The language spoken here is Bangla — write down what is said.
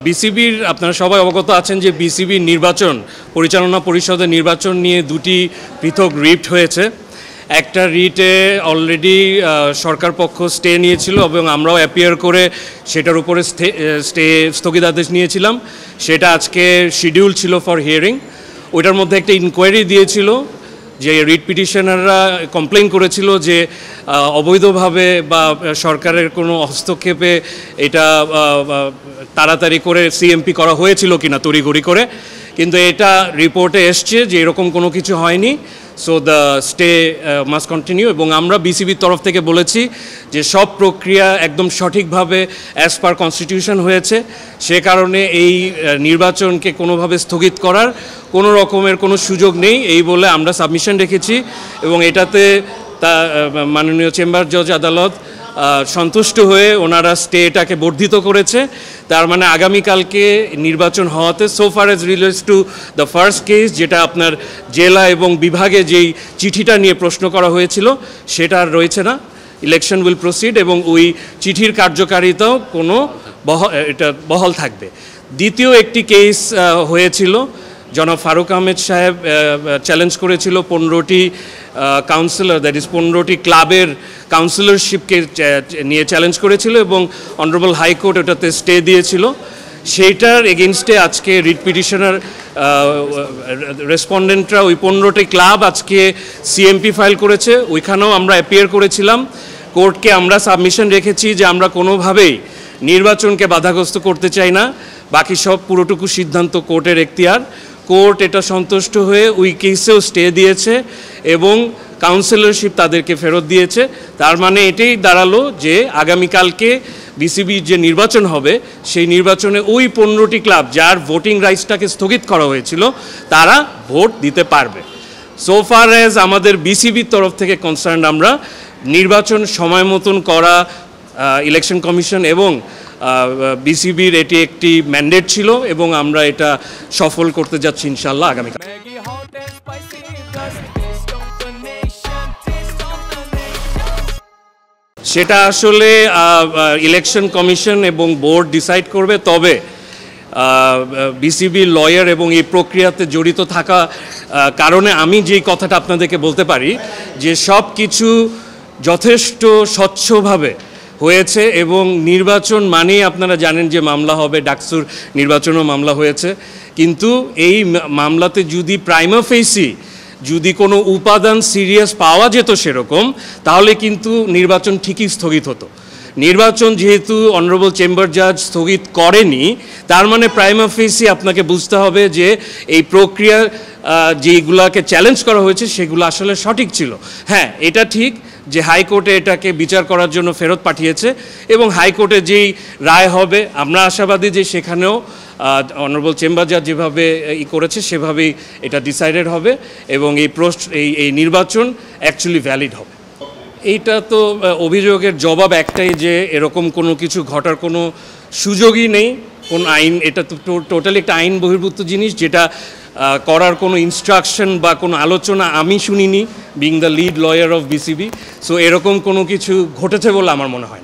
বিসিবির আপনারা সবাই অবগত আছেন যে বিসিবির নির্বাচন পরিচালনা পরিষদের নির্বাচন নিয়ে দুটি পৃথক রিট হয়েছে। একটা রিটে অলরেডি সরকার পক্ষ স্টে নিয়েছিল এবং আমরাও অ্যাপিয়ার করে সেটার উপরে স্থগিতাদেশ নিয়েছিলাম। সেটা আজকে শিডিউল ছিল ফর হিয়ারিং। ওইটার মধ্যে একটা ইনকোয়ারি দিয়েছিল যে রিট পিটিশনাররা কমপ্লেন করেছিল যে অবৈধভাবে বা সরকারের কোনো হস্তক্ষেপে এটা তাড়াতাড়ি করে সিএমপি করা হয়েছিল কিনা তড়িঘড়ি করে, কিন্তু এটা রিপোর্টে এসছে যে এরকম কোনো কিছু হয়নি। So the stay must continue এবং আমরা বিসিবির তরফ থেকে বলেছি যে সব প্রক্রিয়া একদম সঠিকভাবে অ্যাজ পার কনস্টিটিউশন হয়েছে, সে কারণে এই নির্বাচনকে কোনোভাবে স্থগিত করার কোনো রকমের কোনো সুযোগ নেই এই বলে আমরা সাবমিশন রেখেছি এবং এটাতে মাননীয় চেম্বার জজ আদালত সন্তুষ্ট হয়ে ওনারা স্টেটাকে বর্ধিত করেছে। তার মানে আগামীকালকে নির্বাচন হওয়াতে so far age relates to the first case, যেটা আপনার জেলা এবং বিভাগে যেই চিঠিটা নিয়ে প্রশ্ন করা হয়েছিল সেটা আর রয়েছে না। ইলেকশন উইল প্রসিড এবং ওই চিঠির কার্যকারিতাও কোনো এটা বহাল থাকবে। দ্বিতীয় একটি কেস হয়েছিল, জনাব ফারুক আহমেদ সাহেব চ্যালেঞ্জ করেছিল 15টি কাউন্সিলর, দ্যাট ইজ 15টি ক্লাবের কাউন্সিলরশিপকে নিয়ে চ্যালেঞ্জ করেছিল এবং অনারেবল হাইকোর্ট ওটাতে স্টে দিয়েছিল। সেইটার এগেনস্টে আজকে রিট পিটিশনার রেসপন্ডেন্টরা ওই 15টি ক্লাব আজকে সিএমপি ফাইল করেছে, ওইখানেও আমরা অ্যাপিয়ার করেছিলাম। কোর্টকে আমরা সাবমিশন রেখেছি যে আমরা কোনোভাবেই নির্বাচনকে বাধাগ্রস্ত করতে চাই না, বাকি সব পুরোটুকু সিদ্ধান্ত কোর্টের এখতিয়ার। কোর্ট এটা সন্তুষ্ট হয়ে ওই কেসেও স্টে দিয়েছে এবং কাউন্সিলরশিপ তাদেরকে ফেরত দিয়েছে। তার মানে এটাই দাঁড়ালো যে আগামীকালকে বিসিবির যে নির্বাচন হবে সেই নির্বাচনে ওই 15টি ক্লাব যার ভোটিং রাইটসটাকে স্থগিত করা হয়েছিল তারা ভোট দিতে পারবে। সো ফার অ্যাজ আমাদের বিসিবির তরফ থেকে কনসার্ন, আমরা নির্বাচন সময় মতন করা ইলেকশন কমিশন এবং বিসিবির এটি একটি ম্যান্ডেট ছিল এবং আমরা এটা সফল করতে যাচ্ছি ইনশাআল্লাহ আগামীকাল। সেটা আসলে ইলেকশন কমিশন এবং বোর্ড ডিসাইড করবে, তবে বিসিবি লয়ার এবং এই প্রক্রিয়াতে জড়িত থাকা কারণে আমি যেই কথাটা আপনাদেরকে বলতে পারি যে সব কিছু যথেষ্ট স্বচ্ছভাবে হয়েছে এবং নির্বাচন মানেই আপনারা জানেন যে মামলা হবে, ডাকসুর নির্বাচনও মামলা হয়েছে, কিন্তু এই মামলাতে যদি প্রাইমা ফেসি যদি কোনো উপাদান সিরিয়াস পাওয়া যেত সেরকম, তাহলে কিন্তু নির্বাচন ঠিকই স্থগিত হতো। নির্বাচন যেহেতু অনারেবল চেম্বার জাজ স্থগিত করেনি, তার মানে প্রাইমা ফেসি আপনাকে বুঝতে হবে যে এই প্রক্রিয়া যেগুলোকে চ্যালেঞ্জ করা হয়েছে সেগুলো আসলে সঠিক ছিল। হ্যাঁ, এটা ঠিক যে হাইকোর্টে এটাকে বিচার করার জন্য ফেরত পাঠিয়েছে এবং হাইকোর্টে যেই রায় হবে আমরা আশাবাদী যে সেখানেও অনারেবল চেম্বার জাজ যেভাবে করেছে সেভাবেই এটা ডিসাইডেড হবে এবং এই নির্বাচন অ্যাকচুয়ালি ভ্যালিড হবে। এইটা তো অভিযোগের জবাব একটাই যে এরকম কোনো কিছু ঘটার কোনো সুযোগই নেই। কোন আইন, এটা তো টোটালি একটা আইন বহির্ভূত জিনিস, যেটা করার কোনো ইনস্ট্রাকশন বা কোনো আলোচনা আমি শুনিনি, being the lead lawyer of BCB. So এরকম কোনো কিছু ঘটেছে বলে আমার মনে হয় না।